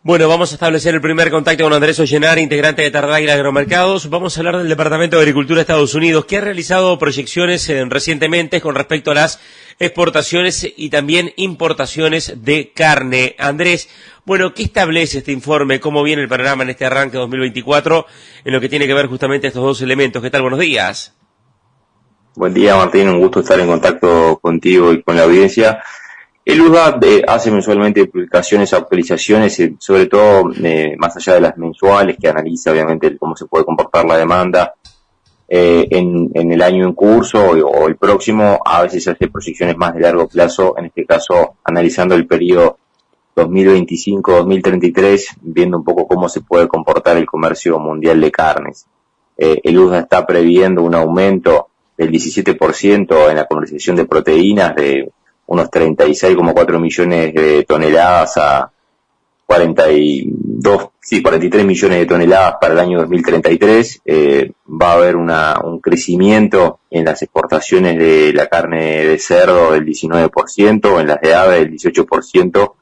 Bueno, vamos a establecer el primer contacto con Andrés Ollenari, integrante de Tardáguila Agromercados. Vamos a hablar del Departamento de Agricultura de Estados Unidos, que ha realizado proyecciones recientemente con respecto a las exportaciones y también importaciones de carne. Andrés, bueno, ¿qué establece este informe? ¿Cómo viene el panorama en este arranque 2024 en lo que tiene que ver justamente estos dos elementos? ¿Qué tal? Buenos días. Buen día, Martín. Un gusto estar en contacto contigo y con la audiencia. El USDA hace mensualmente publicaciones, actualizaciones, sobre todo más allá de las mensuales, que analiza obviamente cómo se puede comportar la demanda en el año en curso o el próximo. A veces hace proyecciones más de largo plazo, en este caso analizando el periodo 2025-2033, viendo un poco cómo se puede comportar el comercio mundial de carnes. El USDA está previendo un aumento del 17% en la comercialización de proteínas, de unos 36,4 millones de toneladas a 43 millones de toneladas para el año 2033. Va a haber un crecimiento en las exportaciones de la carne de cerdo del 19%, en las de ave del 18%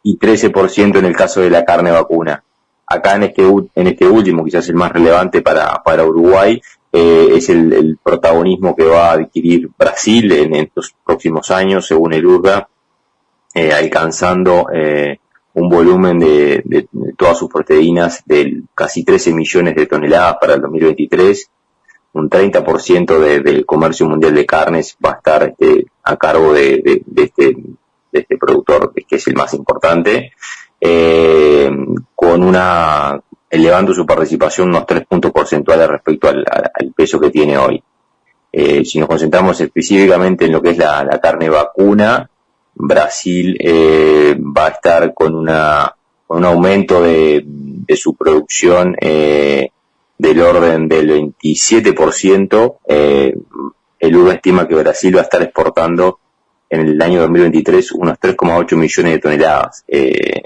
y 13% en el caso de la carne vacuna. Acá en este último, quizás el más relevante para Uruguay, es el protagonismo que va a adquirir Brasil en estos próximos años, según el USDA, alcanzando un volumen de todas sus proteínas de casi 13 millones de toneladas para el 2023. Un 30% del comercio mundial de carnes va a estar a cargo de este productor, que es el más importante, elevando su participación unos 3 puntos porcentuales respecto al peso que tiene hoy. Si nos concentramos específicamente en lo que es la carne vacuna, Brasil va a estar con un aumento de su producción del orden del 27%. El USDA estima que Brasil va a estar exportando en el año 2023 unos 3,8 millones de toneladas,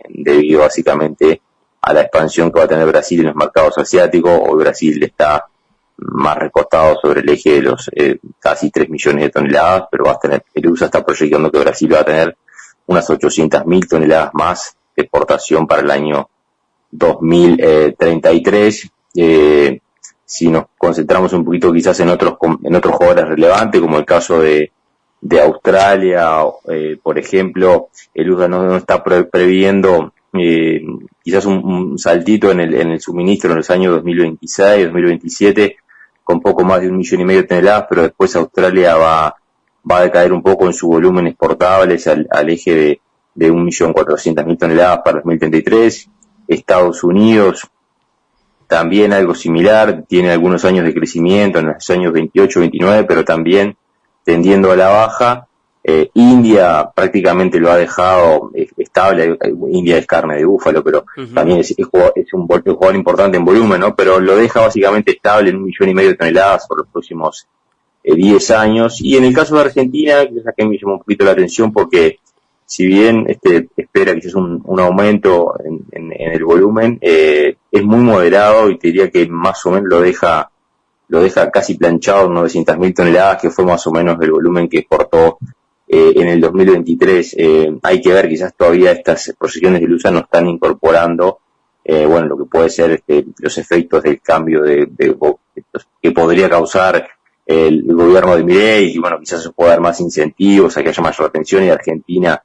debido básicamente a la expansión que va a tener Brasil en los mercados asiáticos. Hoy Brasil está más recostado sobre el eje de los casi 3 millones de toneladas, pero el USDA está proyectando que Brasil va a tener unas 800.000 toneladas más de exportación para el año 2033. Si nos concentramos un poquito quizás en otros jugadores relevantes, como el caso de Australia, por ejemplo, el USDA no está previendo quizás un saltito en el suministro en los años 2026, 2027, con poco más de 1,5 millones de toneladas, pero después Australia va a decaer un poco en su volumen exportables al eje de 1.400.000 toneladas para 2033. Estados Unidos también algo similar, tiene algunos años de crecimiento en los años 28, 29, pero también tendiendo a la baja. India prácticamente lo ha dejado estable. India es carne de búfalo, pero también es un jugador importante en volumen, ¿no? Pero lo deja básicamente estable en 1,5 millones de toneladas por los próximos 10 años. Y en el caso de Argentina, quizás que me llamó un poquito la atención, porque si bien espera quizás un aumento en el volumen, es muy moderado, y te diría que más o menos lo deja casi planchado en 900.000 toneladas, que fue más o menos el volumen que exportó en el 2023. Hay que ver, quizás todavía estas proyecciones del USDA no están incorporando lo que puede ser los efectos del cambio que podría causar el gobierno de Milei, y quizás se pueda dar más incentivos a que haya mayor atención y Argentina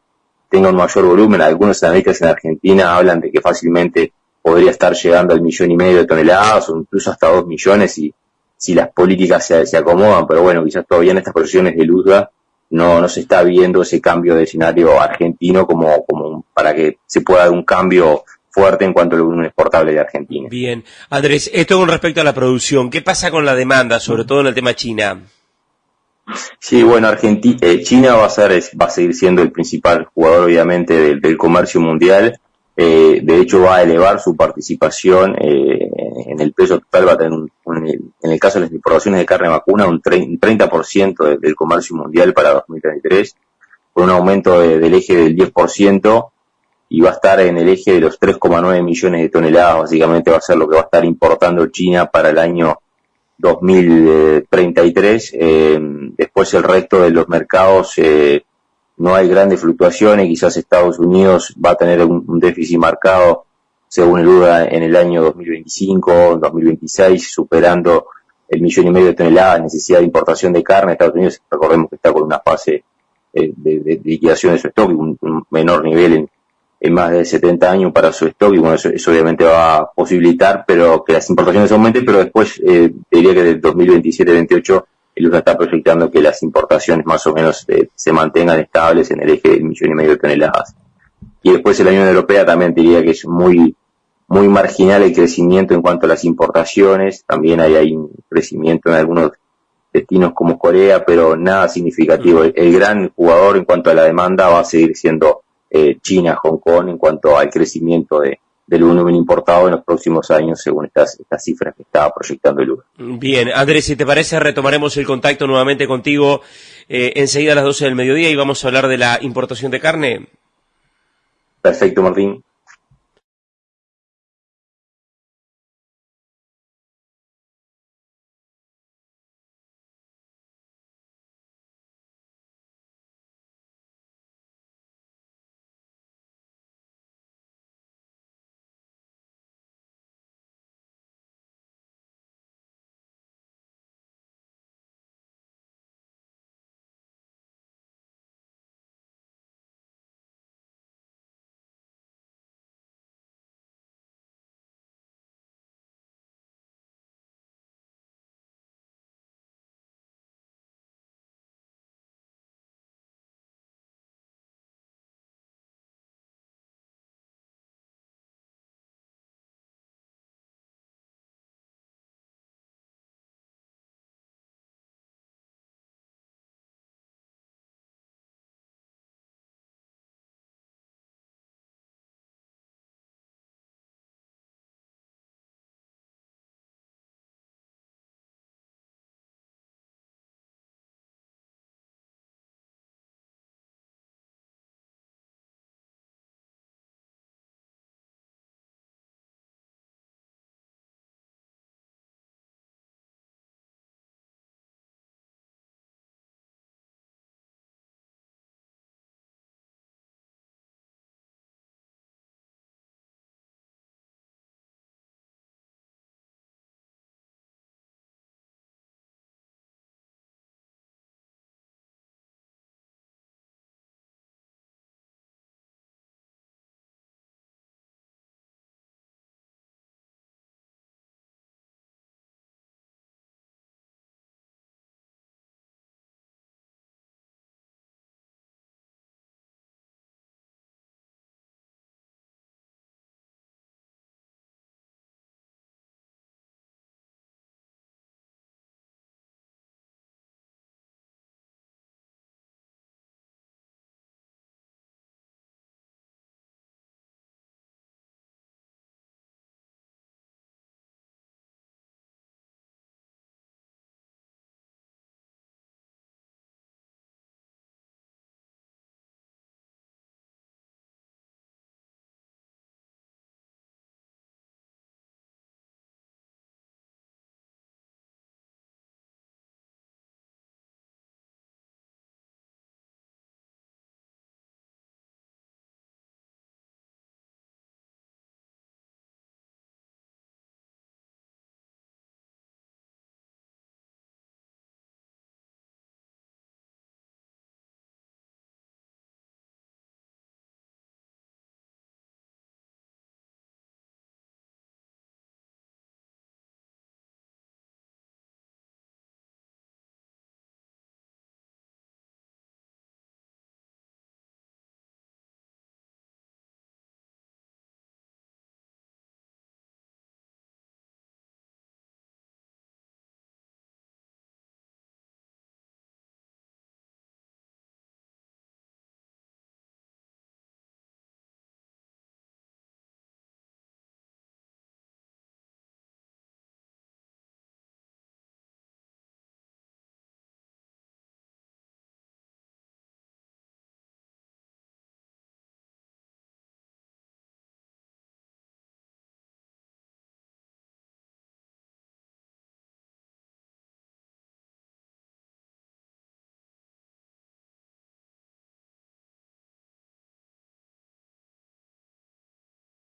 tenga un mayor volumen. Algunos analistas en Argentina hablan de que fácilmente podría estar llegando al 1,5 millones de toneladas, o incluso hasta 2 millones si las políticas se acomodan, pero quizás todavía en estas proyecciones del USDA no se está viendo ese cambio de escenario argentino como para que se pueda dar un cambio fuerte en cuanto al volumen exportable de Argentina. Bien, Andrés, esto con respecto a la producción, ¿qué pasa con la demanda, sobre todo en el tema China? Sí, China va a seguir siendo el principal jugador, obviamente, del comercio mundial. De hecho, va a elevar su participación en el peso total. Va a tener, en el caso de las importaciones de carne vacuna, un 30% del comercio mundial para 2033, con un aumento del eje del 10%, y va a estar en el eje de los 3,9 millones de toneladas. Básicamente va a ser lo que va a estar importando China para el año 2033. Después el resto de los mercados no hay grandes fluctuaciones. Quizás Estados Unidos va a tener un déficit marcado según el UDA, en el año 2025, 2026, superando el 1,5 millones de toneladas de necesidad de importación de carne. Estados Unidos, recordemos que está con una fase de liquidación de su stock, un menor nivel en más de 70 años para su stock, y bueno, eso obviamente va a posibilitar pero que las importaciones aumenten, pero después diría que del 2027-28 el USDA está proyectando que las importaciones más o menos se mantengan estables en el eje del 1,5 millones de toneladas. Y después la Unión Europea también diría que es muy marginal el crecimiento en cuanto a las importaciones. También hay un crecimiento en algunos destinos como Corea, pero nada significativo. El gran jugador en cuanto a la demanda va a seguir siendo China, Hong Kong, en cuanto al crecimiento del volumen importado en los próximos años, según estas cifras que estaba proyectando el URA. Bien, Andrés, si te parece, retomaremos el contacto nuevamente contigo enseguida a las 12 del mediodía y vamos a hablar de la importación de carne. Perfecto, Martín.